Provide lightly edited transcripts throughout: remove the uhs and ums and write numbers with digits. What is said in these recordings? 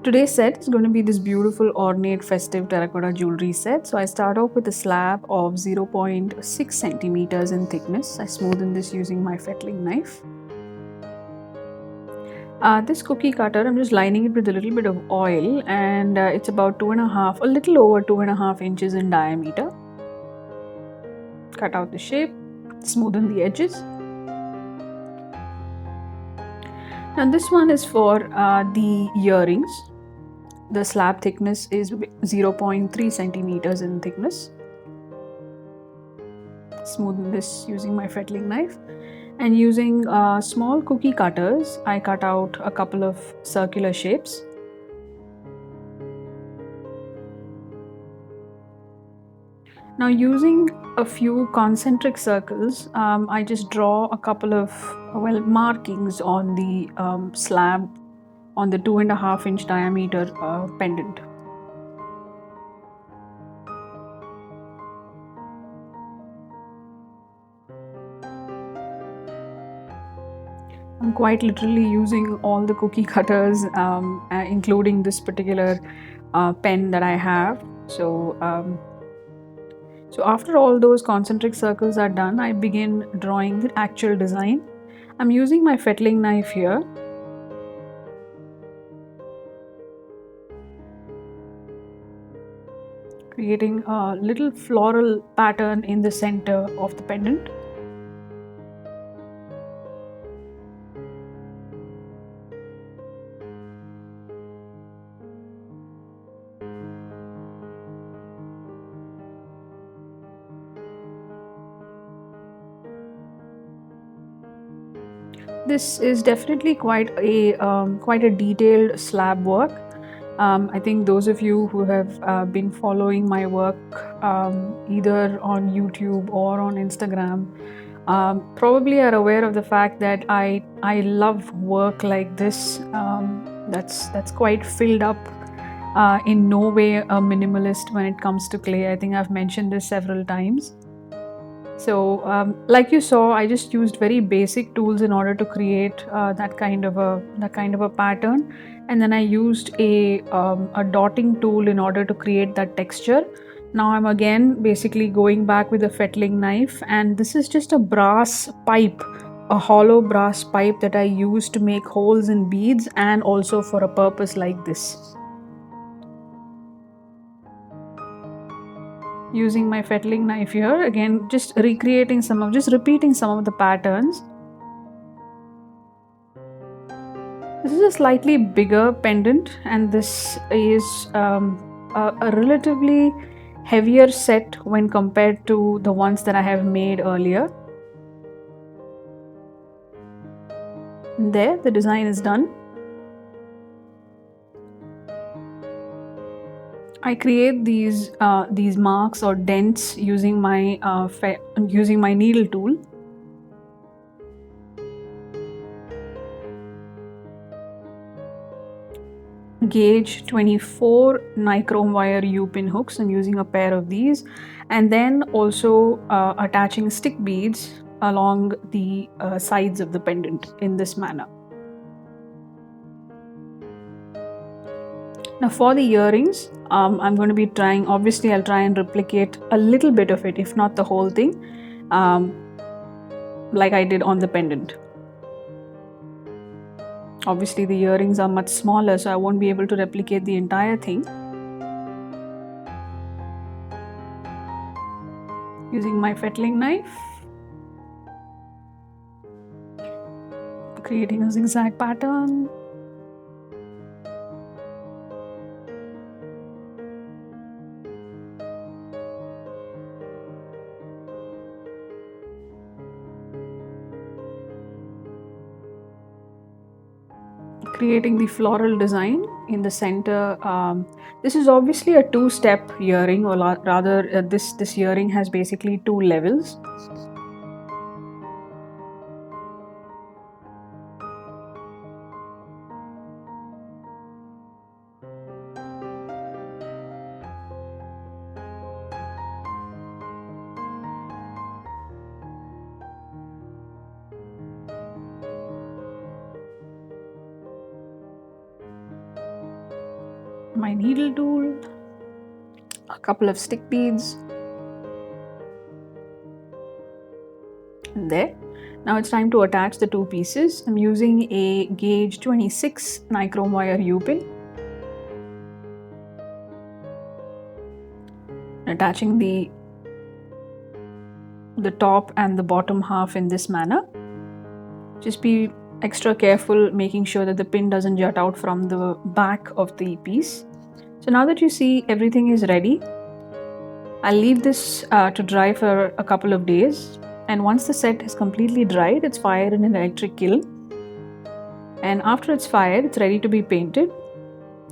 Today's set is going to be this beautiful ornate festive terracotta jewelry set. So I start off with a slab of 0.6 centimeters in thickness. I smoothen this using my fettling knife. This cookie cutter, I'm just lining it with a little bit of oil, and it's about a little over 2.5 inches in diameter. Cut out the shape, smoothen the edges. Now this one is for the earrings. The slab thickness is 0.3 centimeters in thickness. Smoothen this using my fettling knife, and using small cookie cutters, I cut out a couple of circular shapes. Now using a few concentric circles, I just draw a couple of markings on the slab on the 2.5 inch diameter pendant. I'm quite literally using all the cookie cutters, including this particular pen that I have. So after all those concentric circles are done, I begin drawing the actual design. I'm using my fettling knife here. Creating a little floral pattern in the center of the pendant. This is definitely quite a detailed slab work. I think those of you who have been following my work either on YouTube or on Instagram probably are aware of the fact that I love work like this. That's quite filled up. In no way a minimalist when it comes to clay. I think I've mentioned this several times. So like you saw, I just used very basic tools in order to create that kind of a pattern, and then I used a dotting tool in order to create that texture. Now I'm again basically going back with a fettling knife, and this is just a brass pipe, a hollow brass pipe that I use to make holes in beads and also for a purpose like this. Using my fettling knife here, again just repeating some of the patterns. This is a slightly bigger pendant, and this is a relatively heavier set when compared to the ones that I have made earlier. And there, the design is done. I create these marks or dents using my needle tool. Gauge 24 Nichrome wire U-pin hooks. I'm using a pair of these, and then also attaching stick beads along the sides of the pendant in this manner. Now for the earrings, I'm going to be trying, obviously I'll try and replicate a little bit of it, if not the whole thing, like I did on the pendant. Obviously the earrings are much smaller, so I won't be able to replicate the entire thing. Using my fettling knife, creating a zigzag pattern. Creating the floral design in the center. This is obviously a two-step earring, or rather this earring has basically two levels. my needle tool, a couple of stick beads, and there. Now it's time to attach the two pieces. I'm using a gauge 26 Nichrome wire U-pin. Attaching the top and the bottom half in this manner. Just be extra careful, making sure that the pin doesn't jut out from the back of the piece. So now that you see everything is ready, I'll leave this to dry for a couple of days. And once the set is completely dried, it's fired in an electric kiln. And after it's fired, it's ready to be painted.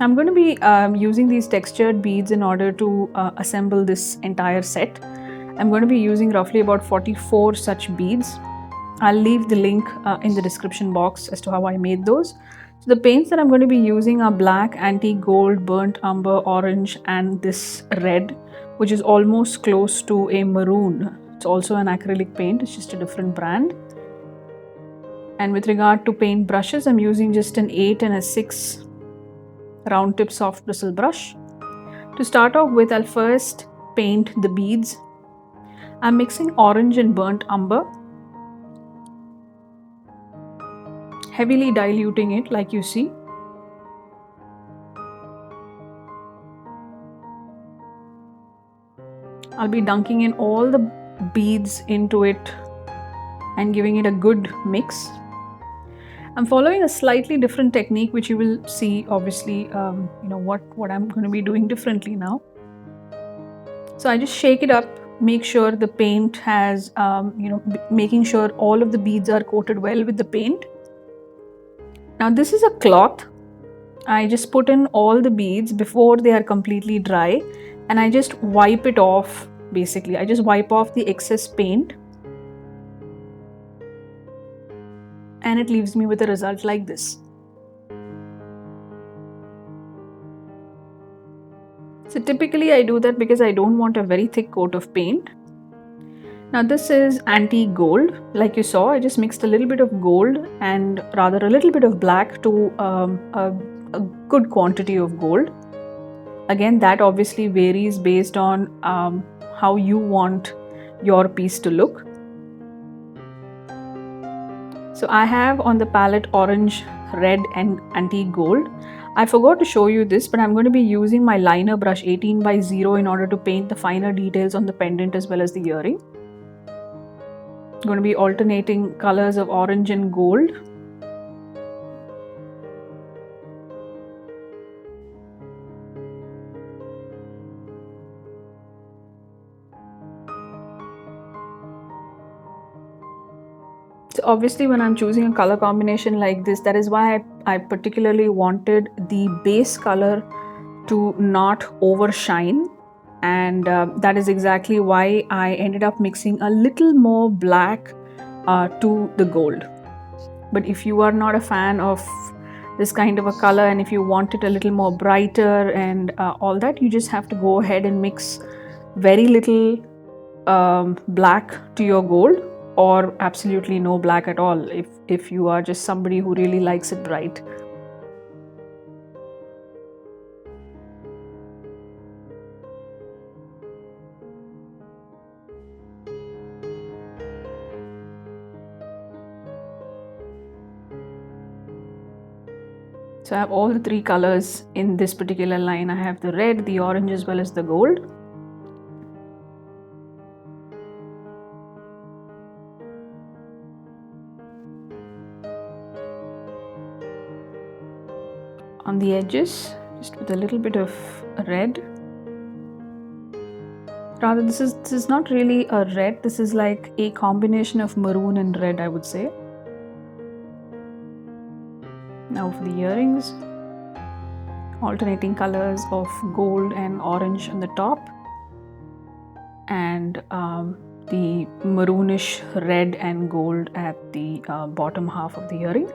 I'm going to be using these textured beads in order to assemble this entire set. I'm going to be using roughly about 44 such beads. I'll leave the link in the description box as to how I made those. So the paints that I'm going to be using are black, antique gold, burnt umber, orange, and this red, which is almost close to a maroon. It's also an acrylic paint, it's just a different brand. And with regard to paint brushes, I'm using just an 8 and a 6 round tip soft bristle brush. To start off with, I'll first paint the beads. I'm mixing orange and burnt umber, heavily diluting it like you see. I'll be dunking in all the beads into it and giving it a good mix. I'm following a slightly different technique, which you will see obviously what I'm going to be doing differently now. So I just shake it up, make sure the paint has making sure all of the beads are coated well with the paint. Now this is a cloth. I just put in all the beads before they are completely dry, and I just wipe it off. Basically, I just wipe off the excess paint, and it leaves me with a result like this. So typically I do that because I don't want a very thick coat of paint. Now this is antique gold. Like you saw, I just mixed a little bit of gold and rather a little bit of black to a good quantity of gold. Again, that obviously varies based on how you want your piece to look. So I have on the palette orange, red and antique gold. I forgot to show you this, but I'm going to be using my liner brush 18 by 0 in order to paint the finer details on the pendant as well as the earring. I'm going to be alternating colors of orange and gold. So obviously when I'm choosing a color combination like this, that is why I particularly wanted the base color to not overshine, and that is exactly why I ended up mixing a little more black to the gold. But if you are not a fan of this kind of a color and if you want it a little more brighter and all that, you just have to go ahead and mix very little black to your gold, or absolutely no black at all if you are just somebody who really likes it bright. So I have all the three colors in this particular line. I have the red, the orange as well as the gold. On the edges, just with a little bit of red. Rather, this is not really a red, this is like a combination of maroon and red, I would say. Now for the earrings, alternating colors of gold and orange on the top, and the maroonish red and gold at the bottom half of the earring.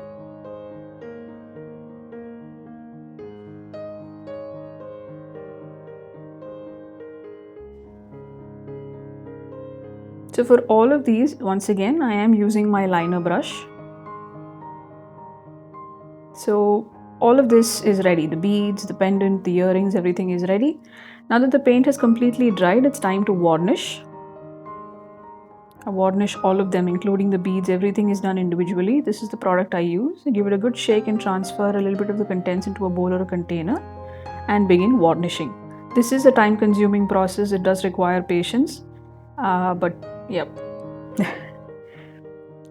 So for all of these, once again, I am using my liner brush. So all of this is ready. The beads, the pendant, the earrings, everything is ready. Now that the paint has completely dried, it's time to varnish. I varnish all of them, including the beads. Everything is done individually. This is the product I use. I give it a good shake and transfer a little bit of the contents into a bowl or a container and begin varnishing. This is a time-consuming process. It does require patience, but yep.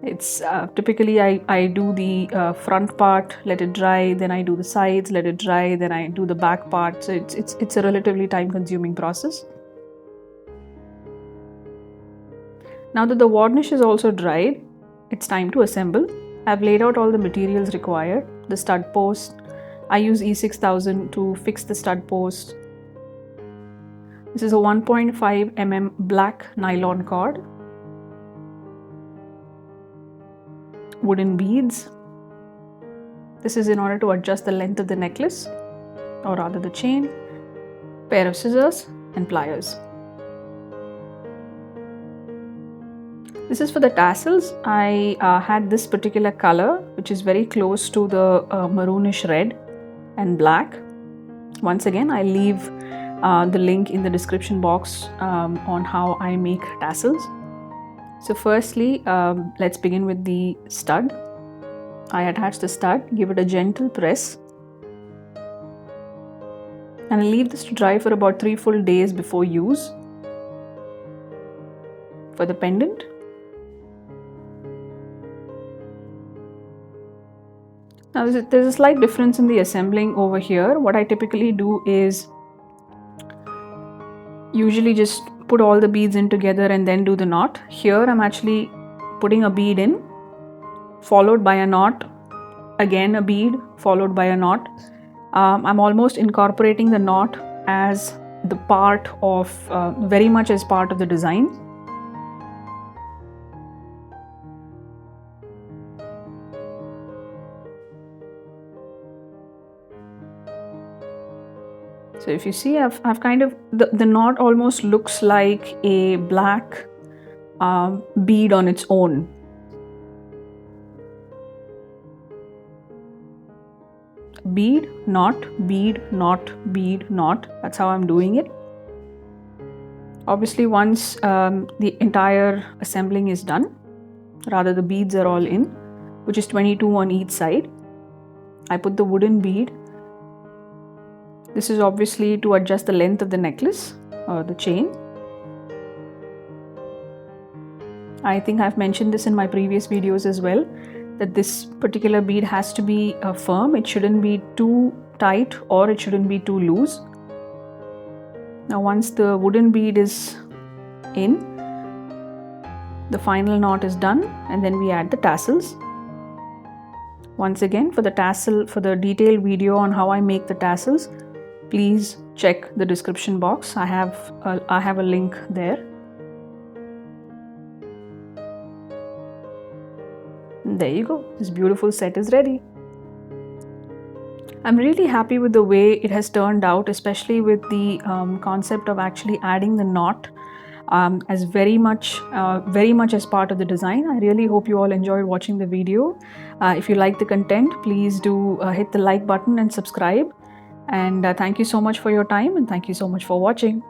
It's typically I do the front part, let it dry, then I do the sides, let it dry, then I do the back part. So it's a relatively time-consuming process. Now that the varnish is also dried, it's time to assemble. I've laid out all the materials required. The stud post, I use E6000 to fix the stud post. This is a 1.5 mm black nylon cord. Wooden beads. This is in order to adjust the length of the necklace, or rather the chain. Pair of scissors and pliers. This is for the tassels. I had this particular color, which is very close to the maroonish red and black. Once again, I leave the link in the description box on how I make tassels. So firstly, let's begin with the stud. I attach the stud, give it a gentle press, and I leave this to dry for about 3 full days before use. For the pendant, now there's a slight difference in the assembling over here. What I typically do is usually just put all the beads in together and then do the knot. Here I'm actually putting a bead in, followed by a knot, again a bead, followed by a knot. I'm almost incorporating the knot as the part of, very much as part of the design. So if you see, I've kind of, the knot almost looks like a black bead on its own. Bead, knot, bead, knot, bead, knot. That's how I'm doing it. Obviously, once the entire assembling is done, rather the beads are all in, which is 22 on each side, I put the wooden bead. This is obviously to adjust the length of the necklace or the chain. I think I've mentioned this in my previous videos as well, that this particular bead has to be firm. It shouldn't be too tight or it shouldn't be too loose. Now once the wooden bead is in, the final knot is done, and then we add the tassels. Once again, for the tassel, for the detailed video on how I make the tassels, please check the description box. I have a link there. And there you go. This beautiful set is ready. I'm really happy with the way it has turned out, especially with the concept of actually adding the knot as very much as part of the design. I really hope you all enjoyed watching the video. If you like the content, please do hit the like button and subscribe. And thank you so much for your time, and thank you so much for watching.